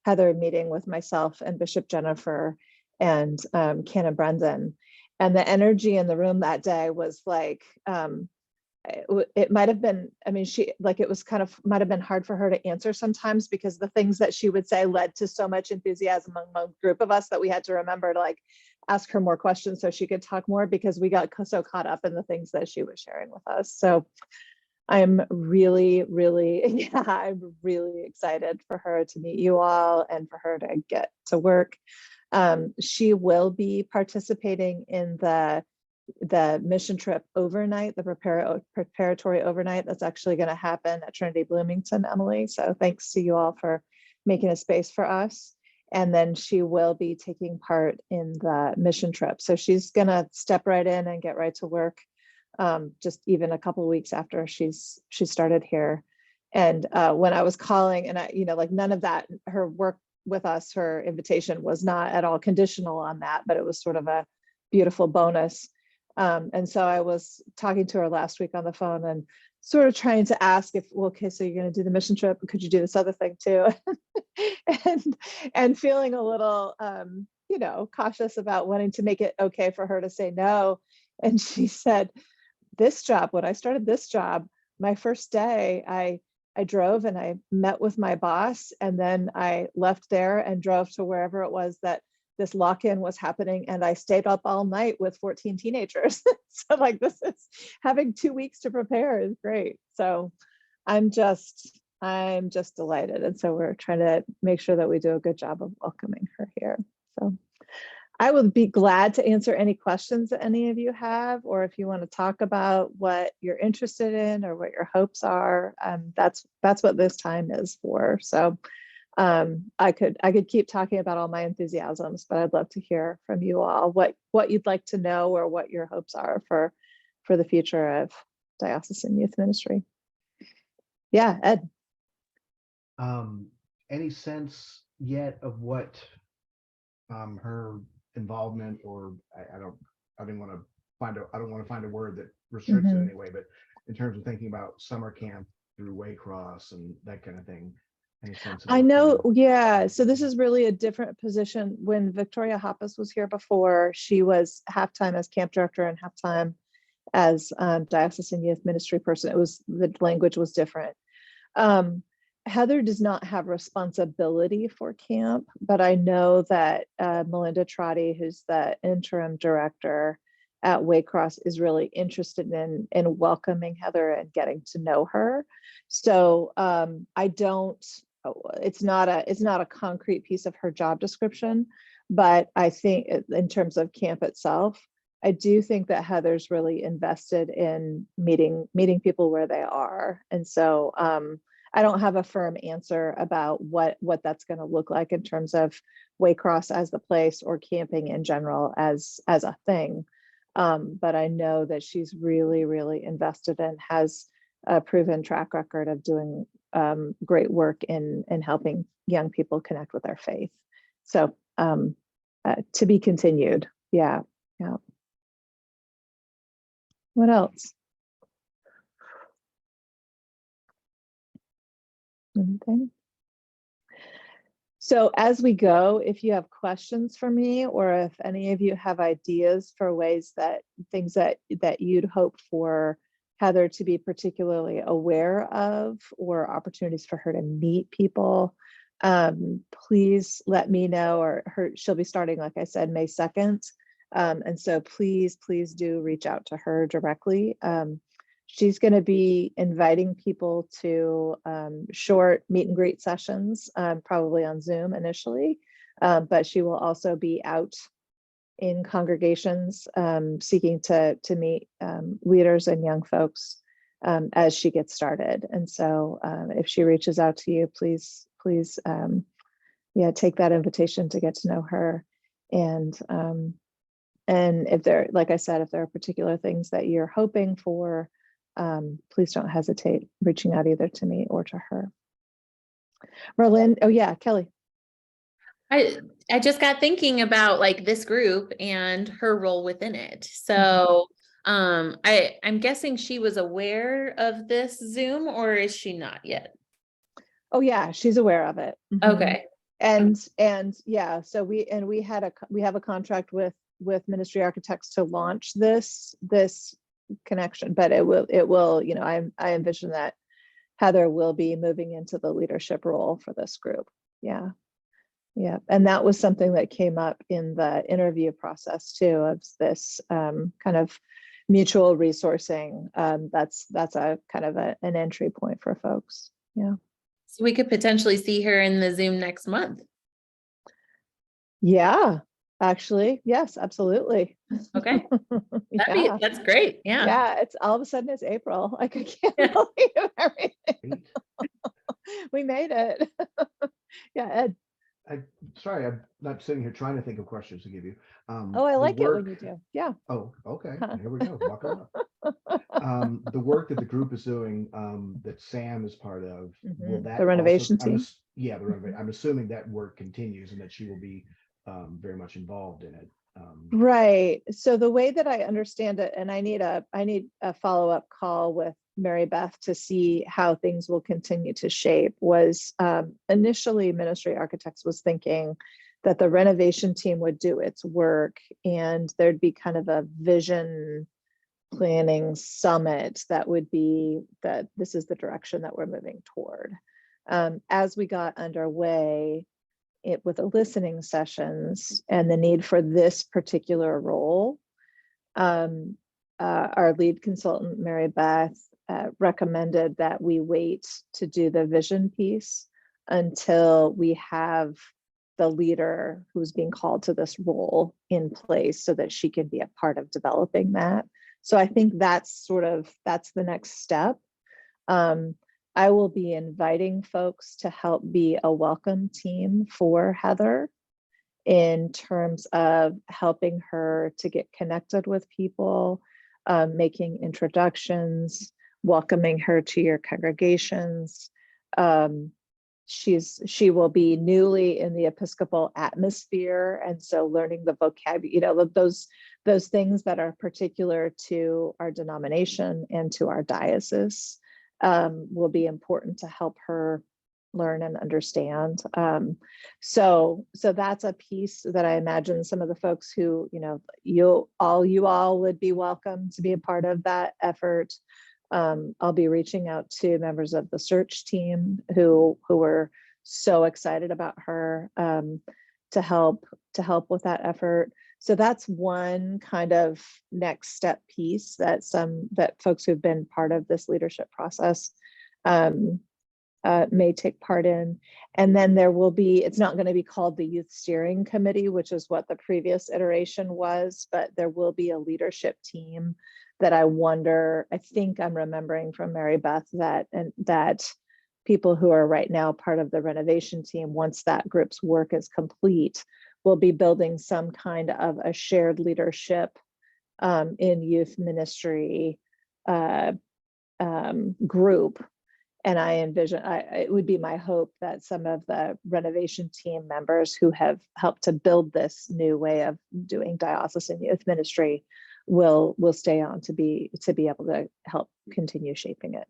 Heather meeting with myself and Bishop Jennifer and Canon Brendan. And the energy in the room that day was like, it might have been, I mean, it was kind of, might have been hard for her to answer sometimes, because the things that she would say led to so much enthusiasm among a group of us that we had to remember to like ask her more questions so she could talk more, because we got so caught up in the things that she was sharing with us. So I'm really, really, I'm really excited for her to meet you all and for her to get to work. She will be participating in the mission trip overnight, the preparatory overnight that's actually going to happen at Trinity Bloomington, Emily. So thanks to you all for making a space for us. And then she will be taking part in the mission trip. So she's going to step right in and get right to work, just even a couple of weeks after she started here. And when I was calling, and like none of that, her work with us, her invitation was not at all conditional on that, but it was sort of a beautiful bonus. And so I was talking to her last week on the phone and sort of trying to ask if, well, okay, so you're going to do the mission trip, could you do this other thing too? and feeling a little, cautious about wanting to make it okay for her to say no. And she said, this job, when I started this job, my first day, I drove and I met with my boss, and then I left there and drove to wherever it was that this lock-in was happening, and I stayed up all night with 14 teenagers. So like, this is, having 2 weeks to prepare is great. So I'm just delighted. And so we're trying to make sure that we do a good job of welcoming her here. So I would be glad to answer any questions that any of you have, or if you want to talk about what you're interested in or what your hopes are. That's what this time is for. So I could keep talking about all my enthusiasms, but I'd love to hear from you all what you'd like to know or what your hopes are for the future of diocesan youth ministry. Yeah, Ed. Any sense yet of what her involvement, or I don't want to find a word that restricts it anyway, but in terms of thinking about summer camp through Waycross and that kind of thing. Any sense of I what know, kind of- yeah. So this is really a different position. When Victoria Hoppus was here before, she was half-time as camp director and half-time as diocesan youth ministry person. The language was different. Heather does not have responsibility for camp, but I know that Melinda Trotty, who's the interim director at Waycross, is really interested in welcoming Heather and getting to know her. So it's not a concrete piece of her job description, but I think in terms of camp itself, I do think that Heather's really invested in meeting people where they are. And so I don't have a firm answer about what that's going to look like in terms of Waycross as the place or camping in general as a thing. But I know that she's really, really invested and has a proven track record of doing great work in helping young people connect with their faith. So to be continued. Yeah. What else? Anything? So as we go, if you have questions for me, or if any of you have ideas for ways that things that you'd hope for Heather to be particularly aware of, or opportunities for her to meet people, please let me know. Or she'll be starting, like I said, May 2nd. And so please do reach out to her directly. She's going to be inviting people to short meet and greet sessions, probably on Zoom initially, but she will also be out in congregations seeking to meet leaders and young folks as she gets started. And so if she reaches out to you, please take that invitation to get to know her. And if there, like I said, if there are particular things that you're hoping for, please don't hesitate reaching out either to me or to her. Merlin, oh yeah, Kelly. I just got thinking about like this group and her role within it. So I'm guessing she was aware of this Zoom, or is she not yet? Oh yeah, she's aware of it. Okay. And yeah, so we have a contract with Ministry Architects to launch this connection, but it will, you know, I envision that Heather will be moving into the leadership role for this group. Yeah. And that was something that came up in the interview process too, of this kind of mutual resourcing. That's a kind of an entry point for folks. Yeah. So we could potentially see her in the Zoom next month. Yeah, actually, yes, absolutely. Okay. Yeah. That's great. Yeah. Yeah, it's all of a sudden it's April. Like I can't believe everything. We made it. Yeah, Ed. Sorry, I'm not sitting here trying to think of questions to give you. Oh, I like it when you do. Yeah. Oh, okay. Here we go. Buckle up. The work that the group is doing, that Sam is part of, will that The renovation also, team. yeah, the renovation. I'm assuming that work continues and that she will be very much involved in it. Right. So the way that I understand it, and I need a follow-up call with Mary Beth to see how things will continue to shape, was initially Ministry Architects was thinking that the renovation team would do its work and there'd be kind of a vision planning summit that would be that this is the direction that we're moving toward. As we got underway, with the listening sessions and the need for this particular role, our lead consultant, Mary Beth, recommended that we wait to do the vision piece until we have the leader who's being called to this role in place so that she can be a part of developing that. So I think that's the next step. I will be inviting folks to help be a welcome team for Heather in terms of helping her to get connected with people, making introductions, welcoming her to your congregations. She will be newly in the Episcopal atmosphere, and so learning the vocabulary, you know, those things that are particular to our denomination and to our diocese. Will be important to help her learn and understand. So that's a piece that I imagine some of the folks who, you know, you all would be welcome to be a part of that effort. I'll be reaching out to members of the search team who were so excited about her to help with that effort. So that's one kind of next step piece that folks who've been part of this leadership process may take part in. And then there will be, it's not going to be called the Youth Steering Committee, which is what the previous iteration was, but there will be a leadership team that I think I'm remembering from Mary Beth that people who are right now part of the renovation team, once that group's work is complete, will be building some kind of a shared leadership in youth ministry group. And I envision, it would be my hope that some of the renovation team members who have helped to build this new way of doing diocesan youth ministry will stay on to be able to help continue shaping it.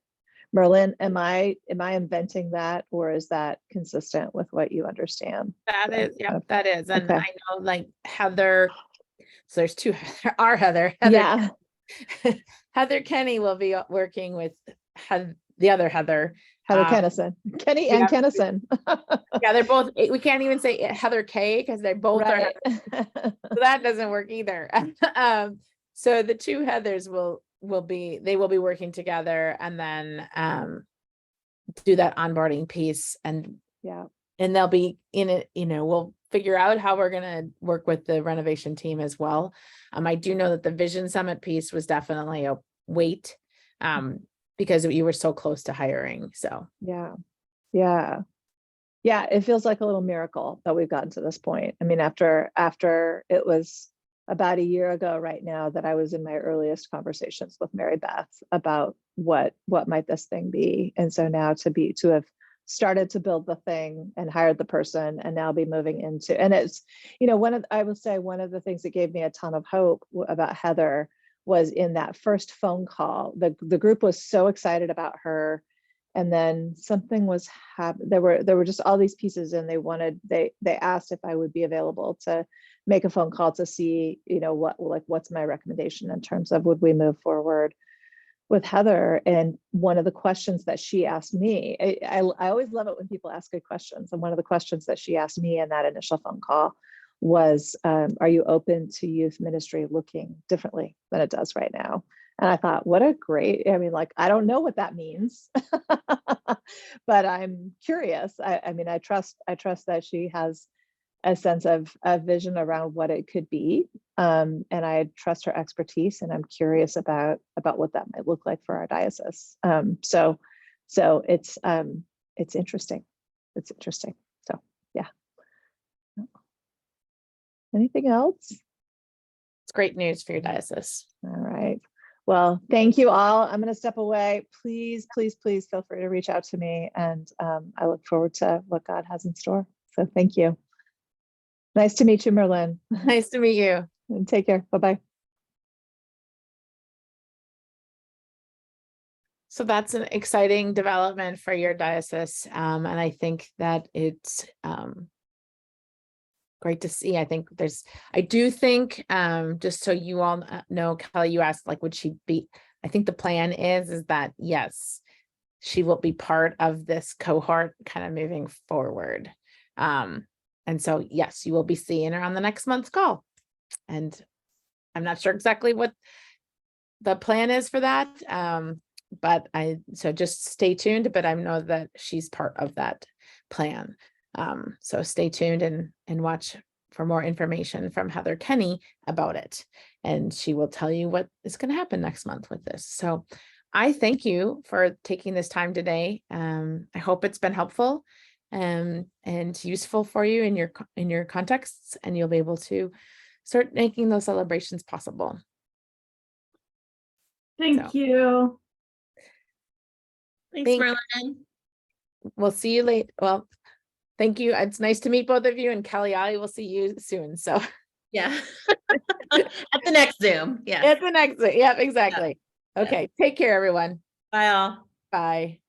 Merlin, am I inventing that, or is that consistent with what you understand? That So, is, yeah, that is. And okay. I know like Heather, so there's two, our Heather, Yeah, Heather Kenny will be working with the other Heather. Heather Um, Kennison, Kenny yeah. and Kennison. Yeah, they're both, we can't even say Heather K because they both are Right. Heather. So that doesn't work either. So the two Heathers will be working together and then do that onboarding piece and Yeah, they'll be in it, we'll figure out how we're gonna work with the renovation team as well. I do know that the Vision Summit piece was definitely a wait because you were so close to hiring. So yeah, yeah. Yeah, it feels like a little miracle that we've gotten to this point. I mean, after it was about a year ago right now that I was in my earliest conversations with Mary Beth about what might this thing be. And so now to have started to build the thing and hired the person and now be moving into, and it's, I would say one of the things that gave me a ton of hope about Heather was in that first phone call. The group was so excited about her. And then something was there were just all these pieces, and they asked if I would be available to make a phone call to see, what's my recommendation in terms of would we move forward with Heather. And one of the questions that she asked me, I always love it when people ask good questions. And one of the questions that she asked me in that initial phone call was, are you open to youth ministry looking differently than it does right now? And I thought, what a great, I don't know what that means, but I'm curious. I trust that she has a sense of vision around what it could be. And I trust her expertise, and I'm curious about what that might look like for our diocese. So it's interesting. It's interesting. So yeah. Anything else? it's great news for your diocese. All right. Well, thank you all. I'm going to step away. Please, please, please feel free to reach out to me. And I look forward to what God has in store. So thank you. Nice to meet you, Merlin. Nice to meet you. And take care. Bye-bye. So that's an exciting development for your diocese. And I think that it's great to see. I do think, just so you all know, Kelly, you asked, would she be, I think the plan is that, yes, she will be part of this cohort kind of moving forward. And so, yes, you will be seeing her on the next month's call. And I'm not sure exactly what the plan is for that. So just stay tuned, but I know that she's part of that plan. So stay tuned and watch for more information from Heather Kenny about it. And she will tell you what is going to happen next month with this. So I thank you for taking this time today. I hope it's been helpful and useful for you in your contexts, and you'll be able to start making those celebrations possible. Thank you. Thanks, Merlin. We'll see you later. Well, thank you. It's nice to meet both of you, and Kelly, I will see you soon. So Yeah. At the next Zoom. Yeah. at the next, yeah, exactly. Okay. Take care, everyone. Bye all. Bye.